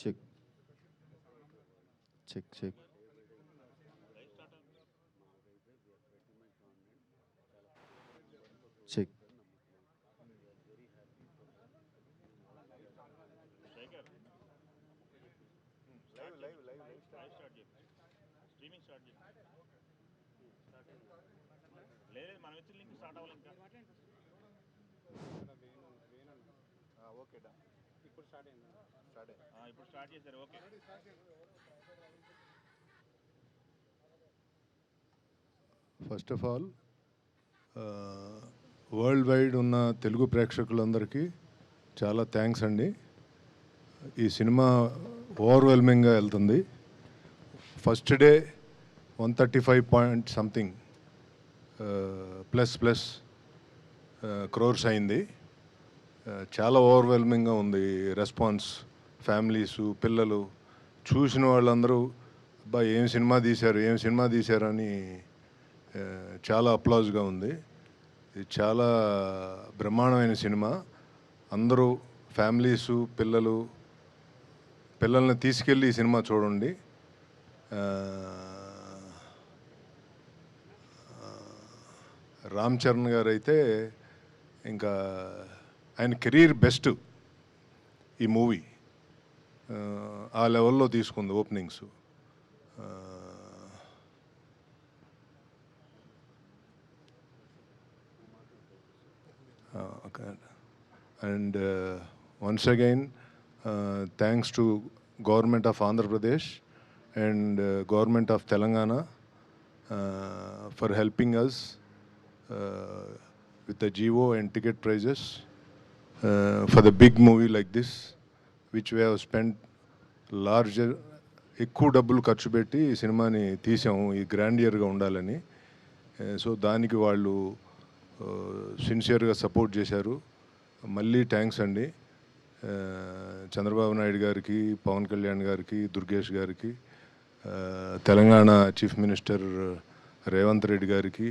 Check check check. Check. లేదు మనం ఇచ్చిన లింక్ స్టార్ట్ అవ్వాలి ఇంకా. ఓకే డా ఇప్పుడు స్టార్ట్ అయింది. ఇప్పుడు స్టార్ట్ చేశారు. Okay. First of all world wide ఉన్న తెలుగు ప్రేక్షకులందరికీ చాలా థ్యాంక్స్ అండి. ఈ సినిమా ఓవర్వెల్మింగ్గా వెళ్తుంది. First day 135 point something plus crores అయింది. చాలా ఓవర్వెల్మింగ్గా ఉంది రెస్పాన్స్. ఫ్యామిలీసు, పిల్లలు చూసిన వాళ్ళందరూ అబ్బా ఏం సినిమా తీశారు అని చాలా అప్లాజ్గా ఉంది. ఇది చాలా బ్రహ్మాండమైన సినిమా. అందరూ ఫ్యామిలీసు, పిల్లల్ని తీసుకెళ్ళి ఈ సినిమా చూడండి. రామ్ చరణ్ గారు అయితే ఇంకా ఆయన కెరీర్ బెస్ట్ ఈ మూవీ. ఆ లెవెల్లో తీసుకుంది openings. And once again, thanks to Government of Andhra Pradesh and Government of Telangana for helping us with the GO and ticket prices for the big movie like this, which we have spent larger, ఎక్కువ డబ్బులు ఖర్చు పెట్టి ఈ సినిమాని తీసాము ఈ గ్రాండియర్గా ఉండాలని. So దానికి వాళ్ళు సిన్సియర్గా సపోర్ట్ చేశారు. మళ్ళీ థ్యాంక్స్ అండి చంద్రబాబు నాయుడు గారికి, పవన్ కళ్యాణ్ గారికి, దుర్గేష్ గారికి, తెలంగాణ చీఫ్ మినిస్టర్ రేవంత్ రెడ్డి గారికి,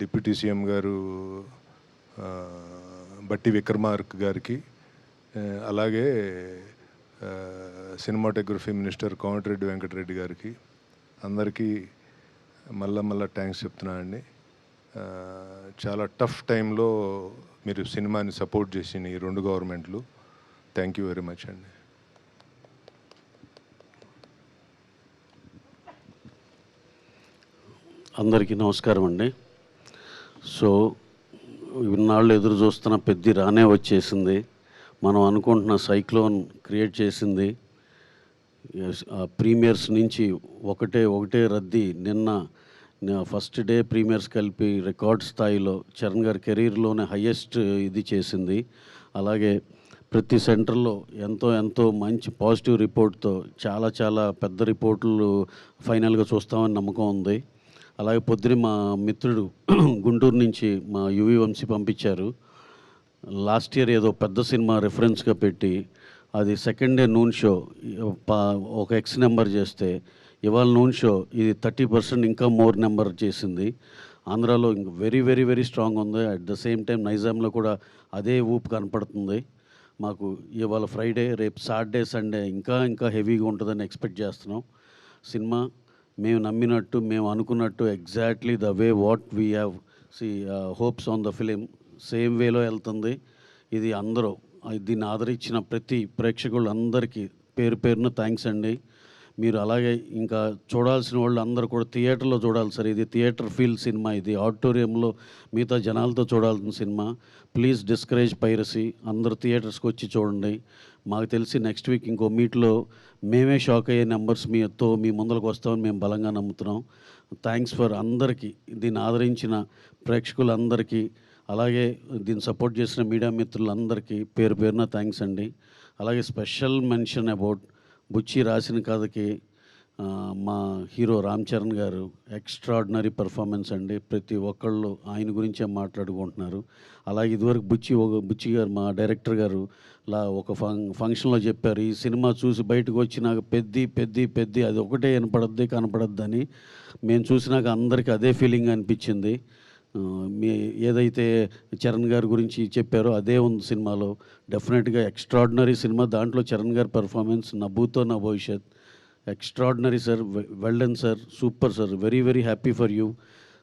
డిప్యూటీ సీఎం గారు బట్టి విక్రమార్క గారికి, అలాగే సినిమాటోగ్రఫీ మినిస్టర్ కోమటిరెడ్డి వెంకటరెడ్డి గారికి, అందరికీ మళ్ళా థ్యాంక్స్ చెప్తున్నానండి. చాలా టఫ్ టైంలో మీరు సినిమాని సపోర్ట్ చేసిన ఈ రెండు గవర్నమెంట్లు, థ్యాంక్ యూ వెరీ మచ్ అండి. అందరికీ నమస్కారం అండి. సో ఇన్నాళ్ళు ఎదురు చూస్తున్న పెద్ద రానే వచ్చేసింది. మనం అనుకుంటున్న సైక్లోన్ క్రియేట్ చేసింది. ప్రీమియర్స్ నుంచి ఒకటే రద్దీ. నిన్న ఫస్ట్ డే ప్రీమియర్స్ కలిపి రికార్డ్ స్థాయిలో చరణ్ గారి కెరీర్లోనే హయ్యెస్ట్ ఇది చేసింది. అలాగే ప్రతి సెంటర్లో ఎంతో మంచి పాజిటివ్ రిపోర్ట్తో చాలా పెద్ద రిపోర్ట్లు ఫైనల్గా చూస్తామని నమ్మకం ఉంది. అలాగే పొద్దున మా మిత్రుడు గుంటూరు నుంచి మా యువి వంశీ పంపించారు. లాస్ట్ ఇయర్ ఏదో పెద్ద సినిమా రెఫరెన్స్గా పెట్టి అది సెకండ్ డే నూన్ షో ఒక ఎక్స్ నెంబర్ చేస్తే ఇవాళ నూన్ షో ఇది 30% ఇంకా మోర్ నెంబర్ చేసింది. ఆంధ్రాలో ఇంక వెరీ స్ట్రాంగ్ ఉంది. అట్ ద సేమ్ టైం నైజాంలో కూడా అదే ఊపు కనపడుతుంది. మాకు ఇవాళ ఫ్రైడే, రేపు సాటర్డే, సండే ఇంకా హెవీగా ఉంటుందని ఎక్స్పెక్ట్ చేస్తున్నాం. సినిమా మేము నమ్మినట్టు, మేము అనుకున్నట్టు exactly the way what we have hopes on the film same వేలో వెళ్తుంది. ఇది అందరూ దీన్ని ఆదరించిన ప్రతి ప్రేక్షకులందరికీ పేరున థ్యాంక్స్ అండి. మీరు అలాగే ఇంకా చూడాల్సిన వాళ్ళు అందరూ కూడా థియేటర్లో చూడాలి సార్. ఇది థియేటర్ ఫీల్ సినిమా. ఇది ఆడిటోరియంలో మిగతా జనాలతో చూడాల్సిన సినిమా. Please discourage piracy. అందరూ థియేటర్స్కి వచ్చి చూడండి. మాకు తెలిసి నెక్స్ట్ వీక్ ఇంకో మీట్లో మేమే షాక్ అయ్యే నెంబర్స్ మీ ముందరకు వస్తామని మేము బలంగా నమ్ముతున్నాం. థ్యాంక్స్ ఫర్ అందరికీ, దీన్ని ఆదరించిన ప్రేక్షకులందరికీ, అలాగే దీన్ని సపోర్ట్ చేసిన మీడియా మిత్రులందరికీ పేరున థ్యాంక్స్ అండి. అలాగే స్పెషల్ మెన్షన్ అబౌట్ బుచ్చి రాసిన కథకి మా హీరో రామ్ చరణ్ గారు ఎక్స్ట్రాడినరీ పర్ఫార్మెన్స్ అండి. ప్రతి ఒక్కళ్ళు ఆయన గురించే మాట్లాడుకుంటున్నారు. అలాగే ఇదివరకు బుచ్చి గారు మా డైరెక్టర్ గారు ఒక ఫంక్షన్లో చెప్పారు, ఈ సినిమా చూసి బయటకు వచ్చినాక పెద్ది అది ఒకటే కనపడద్దని. మేము చూసినాక అందరికీ అదే ఫీలింగ్ అనిపించింది. మీ ఏదైతే చరణ్ గారి గురించి చెప్పారో అదే ఉంది సినిమాలో. డెఫినెట్గా ఎక్స్ట్రాడినరీ సినిమా. దాంట్లో చరణ్ గారి పర్ఫార్మెన్స్ నా భూతో నా భవిష్యత్. Extraordinary sir, well done sir, super sir, very very happy for you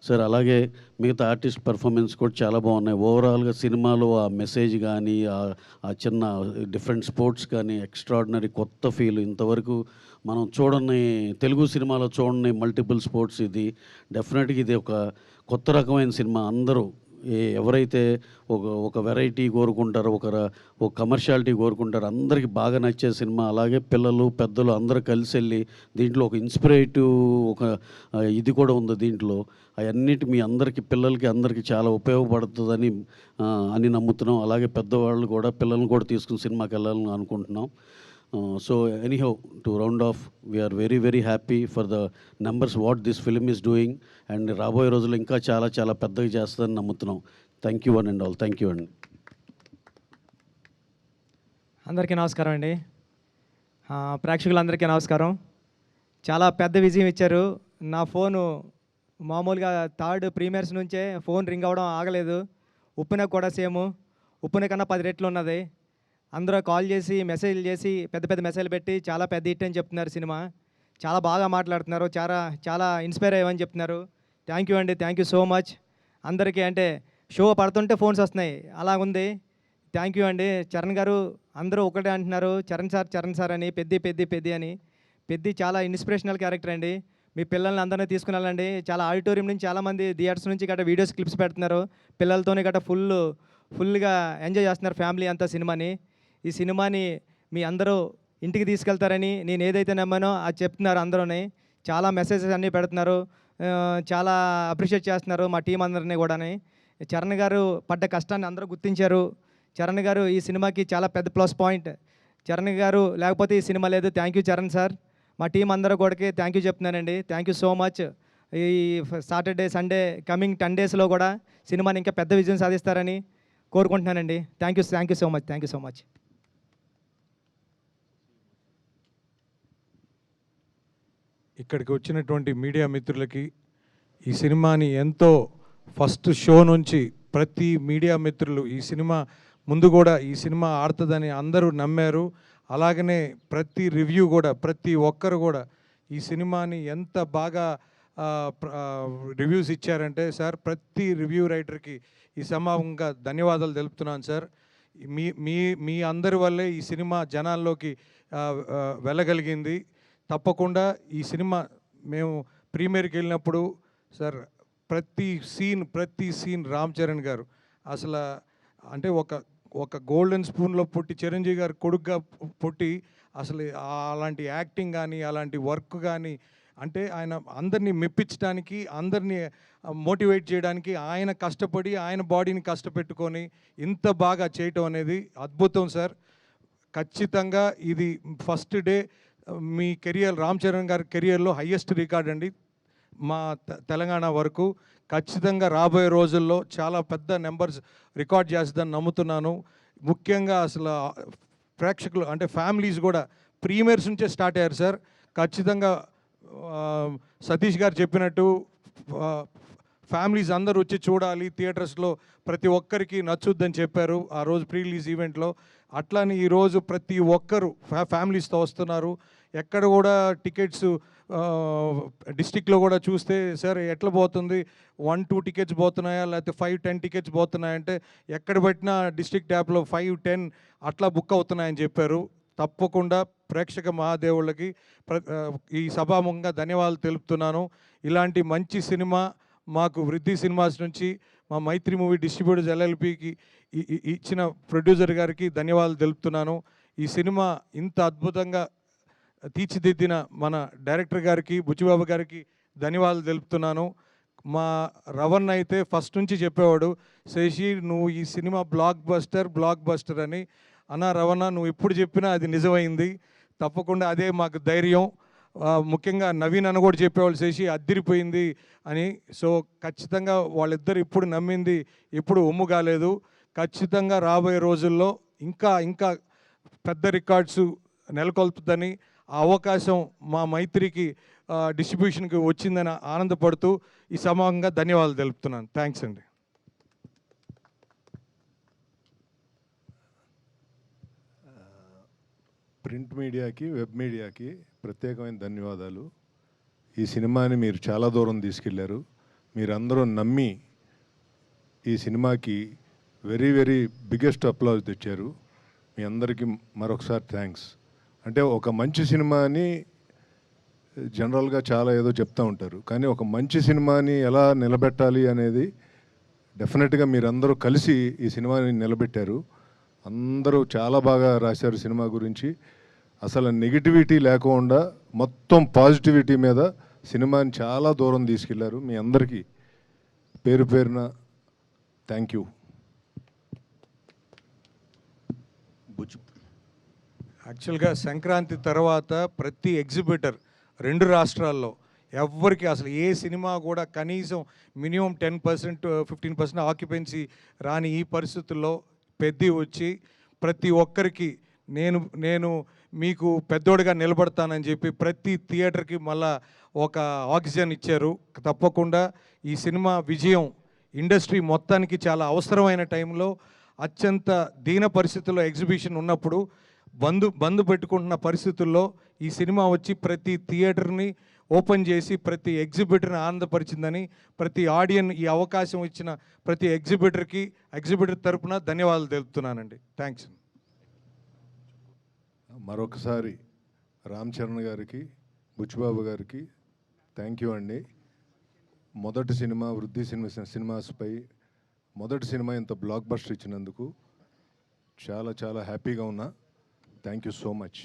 sir. అలాగే మిగతా ఆర్టిస్ట్ పర్ఫార్మెన్స్ కూడా చాలా బాగున్నాయి. ఓవరాల్గా సినిమాలో ఆ మెసేజ్ కానీ ఆ చిన్న డిఫరెంట్ స్పోర్ట్స్ కానీ ఎక్స్ట్రాడినరీ కొత్త ఫీల్. ఇంతవరకు మనం చూడని తెలుగు సినిమాలో చూడని మల్టిపుల్ స్పోర్ట్స్ ఇది. డెఫినెట్గా ఇది ఒక కొత్త రకమైన సినిమా. అందరూ ఎవరైతే ఒక వెరైటీ కోరుకుంటారో, ఒక కమర్షియాలిటీ కోరుకుంటారో అందరికీ బాగా నచ్చే సినిమా. అలాగే పిల్లలు పెద్దలు అందరూ కలిసి వెళ్ళి దీంట్లో ఒక ఇన్స్పిరేటివ్ ఇది కూడా ఉంది దీంట్లో. అవన్నిటి మీ అందరికీ పిల్లలకి అందరికీ చాలా ఉపయోగపడుతుందని అని నమ్ముతున్నాం. అలాగే పెద్దవాళ్ళు కూడా పిల్లల్ని కూడా తీసుకుని సినిమాకి వెళ్ళాలని అనుకుంటున్నాం. So anyhow, to round off, we are very very happy for the numbers what this film is doing. And రాబోయే రోజుల్లో ఇంకా చాలా చాలా పెద్దగా చేస్తుందని నమ్ముతున్నాం. Thank you one and all. Thank you అండి. అందరికీ నమస్కారం అండి. ప్రేక్షకులందరికీ నమస్కారం. చాలా పెద్ద విజయం ఇచ్చారు. నా ఫోను మామూలుగా థర్డ్ ప్రీమియర్స్ నుంచే ఫోన్ రింగ్ అవ్వడం ఆగలేదు. ఉప్పున కూడా సేమ్, ఉప్పున కన్నా 10 రెట్లు ఉన్నది. అందరూ కాల్ చేసి మెసేజ్లు చేసి పెద్ద మెసేజ్లు పెట్టి చాలా పెద్ద హిట్ అని చెప్తున్నారు. సినిమా చాలా బాగా మాట్లాడుతున్నారు, చాలా ఇన్స్పైర్ అయ్యామని చెప్తున్నారు. థ్యాంక్ యూ అండి, థ్యాంక్ యూ సో మచ్ అందరికీ. అంటే షో పడుతుంటే ఫోన్స్ వస్తున్నాయి, అలా ఉంది. థ్యాంక్ యూ అండి. చరణ్ గారు అందరూ ఒకటే అంటున్నారు, చరణ్ సార్ అని, పెద్ది అని. పెద్ది చాలా ఇన్స్పిరేషనల్ క్యారెక్టర్ అండి. మీ పిల్లల్ని అందరినీ తీసుకుని వెళ్ళండి. చాలా ఆడిటోరియం నుంచి చాలామంది థియేటర్స్ నుంచి గట్రా వీడియోస్ క్లిప్స్ పెడుతున్నారు. పిల్లలతోనే గట్రా ఫుల్గా ఎంజాయ్ చేస్తున్నారు ఫ్యామిలీ అంతా సినిమాని. ఈ సినిమాని మీ అందరూ ఇంటికి తీసుకెళ్తారని నేను ఏదైతే నమ్మానో అది చెప్తున్నారు. అందరూని చాలా మెసేజెస్ అన్నీ పెడుతున్నారు, చాలా అప్రిషియేట్ చేస్తున్నారు మా టీం అందరినీ కూడా. చరణ్ గారు పడ్డ కష్టాన్ని అందరూ గుర్తించారు. చరణ్ గారు ఈ సినిమాకి చాలా పెద్ద ప్లస్ పాయింట్. చరణ్ గారు లేకపోతే ఈ సినిమా లేదు. Thank you Charan sir. మా టీం అందరూ కూడా థ్యాంక్ యూ చెప్తున్నానండి. Thank you so much. ఈ సాటర్డే సండే కమింగ్ 10 డేస్లో కూడా సినిమాని ఇంకా పెద్ద విజయం సాధిస్తారని కోరుకుంటున్నానండి. Thank you so much. ఇక్కడికి వచ్చినటువంటి మీడియా మిత్రులకి, ఈ సినిమాని ఎంతో ఫస్ట్ షో నుంచి ప్రతి మీడియా మిత్రులు ఈ సినిమా ముందు కూడా ఈ సినిమా ఆడుతుందని అందరూ నమ్మారు. అలాగనే ప్రతి రివ్యూ కూడా ప్రతి ఒక్కరు కూడా ఈ సినిమాని ఎంత బాగా రివ్యూస్ ఇచ్చారంటే సార్, ప్రతి రివ్యూ రైటర్కి ఈ సమానంగా ధన్యవాదాలు తెలుపుతున్నాను సార్. మీ అందరి వల్లే ఈ సినిమా జనాల్లోకి వెళ్ళగలిగింది. తప్పకుండా ఈ సినిమా మేము ప్రీమియర్కి వెళ్ళినప్పుడు సార్ ప్రతి సీన్ రామ్ చరణ్ గారు అసలు అంటే ఒక గోల్డెన్ స్పూన్లో పుట్టి చిరంజీవి గారు కొడుకుగా పుట్టి అసలు అలాంటి యాక్టింగ్ కానీ అలాంటి వర్క్ కానీ అంటే ఆయన అందరినీ మెప్పించడానికి, అందరినీ మోటివేట్ చేయడానికి ఆయన కష్టపడి ఆయన బాడీని కష్టపెట్టుకొని ఇంత బాగా చేయటం అనేది అద్భుతం సార్. ఖచ్చితంగా ఇది ఫస్ట్ డే మీ కెరియర్, రామ్ చరణ్ గారి కెరియర్లో హయ్యెస్ట్ రికార్డ్ అండి మా తెలంగాణ వరకు. ఖచ్చితంగా రాబోయే రోజుల్లో చాలా పెద్ద నెంబర్స్ రికార్డ్ చేస్తుందని నమ్ముతున్నాను. ముఖ్యంగా అసలు ప్రేక్షకులు అంటే ఫ్యామిలీస్ కూడా ప్రీమియర్స్ నుంచే స్టార్ట్ అయ్యారు సార్. ఖచ్చితంగా సతీష్ గారు చెప్పినట్టు ఫ్యామిలీస్ అందరూ వచ్చి చూడాలి థియేటర్స్లో, ప్రతి ఒక్కరికి నచ్చుద్దని చెప్పారు ఆ రోజు ప్రీ రిలీజ్ ఈవెంట్లో. అట్లానే ఈరోజు ప్రతి ఒక్కరు ఫ్యామిలీస్తో వస్తున్నారు. ఎక్కడ కూడా టికెట్స్ డిస్టిక్లో కూడా చూస్తే సార్ ఎట్లా పోతుంది, 1-2 టికెట్స్ పోతున్నాయా లేకపోతే 5-10 టికెట్స్ పోతున్నాయంటే ఎక్కడ పెట్టినా డిస్ట్రిక్ట్ యాప్లో 5-10 అట్లా బుక్ అవుతున్నాయని చెప్పారు. తప్పకుండా ప్రేక్షక మహాదేవుళ్ళకి ఈ సభాముఖంగా ధన్యవాదాలు తెలుపుతున్నాను. ఇలాంటి మంచి సినిమా మాకు వృద్ధి సినిమాస్ నుంచి మా మైత్రి మూవీ డిస్ట్రిబ్యూటర్స్ LLPకి ఇచ్చిన ప్రొడ్యూసర్ గారికి ధన్యవాదాలు తెలుపుతున్నాను. ఈ సినిమా ఇంత అద్భుతంగా తీర్చిదిద్దిన మన డైరెక్టర్ గారికి, బుచ్చిబాబు గారికి ధన్యవాదాలు తెలుపుతున్నాను. మా రవణ్ అయితే ఫస్ట్ నుంచి చెప్పేవాడు, శశి నువ్వు ఈ సినిమా బ్లాక్ బస్టర్ అని. అన్న రవణ నువ్వు ఎప్పుడు చెప్పినా అది నిజమైంది. తప్పకుండా అదే మాకు ధైర్యం. ముఖ్యంగా నవీన్ అన్న కూడా చెప్పేవాళ్ళు చేసి అద్దిరిపోయింది అని. సో ఖచ్చితంగా వాళ్ళిద్దరు ఇప్పుడు నమ్మింది ఇప్పుడు ఒమ్ము కాలేదు. ఖచ్చితంగా రాబోయే రోజుల్లో ఇంకా ఇంకా పెద్ద రికార్డ్స్ నెలకొల్పుతుందని, ఆ అవకాశం మా మైత్రికి డిస్ట్రిబ్యూషన్కి వచ్చిందని ఆనందపడుతూ ఈ సమానంగా ధన్యవాదాలు తెలుపుతున్నాను. థ్యాంక్స్ అండి. ప్రింట్ మీడియాకి, వెబ్ మీడియాకి ప్రత్యేకమైన ధన్యవాదాలు. ఈ సినిమాని మీరు చాలా దూరం తీసుకెళ్లారు. మీరందరూ నమ్మి ఈ సినిమాకి వెరీ వెరీ బిగ్గెస్ట్ అప్లాజ్ తెచ్చారు. మీ అందరికీ మరొకసారి థ్యాంక్స్. అంటే ఒక మంచి సినిమాని జనరల్గా చాలా ఏదో చెప్తూ ఉంటారు, కానీ ఒక మంచి సినిమాని ఎలా నిలబెట్టాలి అనేది డెఫినెట్గా మీరందరూ కలిసి ఈ సినిమాని నిలబెట్టారు. అందరూ చాలా బాగా రాశారు సినిమా గురించి. అసలు నెగిటివిటీ లేకుండా మొత్తం పాజిటివిటీ మీద సినిమాని చాలా దూరం తీసుకెళ్లారు. మీ అందరికీ పేరు పేరున థ్యాంక్ యూ. యాక్చువల్గా సంక్రాంతి తర్వాత ప్రతి ఎగ్జిబిటర్ 2 రాష్ట్రాల్లో ఎవ్వరికి అసలు ఏ సినిమా కూడా కనీసం మినిమం 10% 15% ఆక్యుపెన్సీ రాని ఈ పరిస్థితుల్లో పెద్ద వచ్చి ప్రతి ఒక్కరికి నేను మీకు పెద్దోడిగా నిలబడతానని చెప్పి ప్రతి థియేటర్కి మళ్ళా ఒక ఆక్సిజన్ ఇచ్చారు. తప్పకుండా ఈ సినిమా విజయం ఇండస్ట్రీ మొత్తానికి చాలా అవసరమైన టైంలో, అత్యంత దీన పరిస్థితుల్లో ఎగ్జిబిషన్ ఉన్నప్పుడు బంద్ పెట్టుకుంటున్న పరిస్థితుల్లో ఈ సినిమా వచ్చి ప్రతి థియేటర్ని ఓపెన్ చేసి ప్రతి ఎగ్జిబిటర్ని ఆనందపరిచిందని, ప్రతి ఆడియన్ ఈ అవకాశం ఇచ్చిన ప్రతి ఎగ్జిబిటర్ తరపున ధన్యవాదాలు తెలుపుతున్నానండి. థ్యాంక్స్. మరొకసారి రామ్ చరణ్ గారికి, బుచ్చిబాబు గారికి థ్యాంక్ యూ అండి. మొదటి సినిమా వృద్ధి సినిమాస్పై మొదటి సినిమా ఇంత బ్లాక్ బస్టర్ ఇచ్చినందుకు చాలా చాలా హ్యాపీగా ఉన్నా. Thank you so much.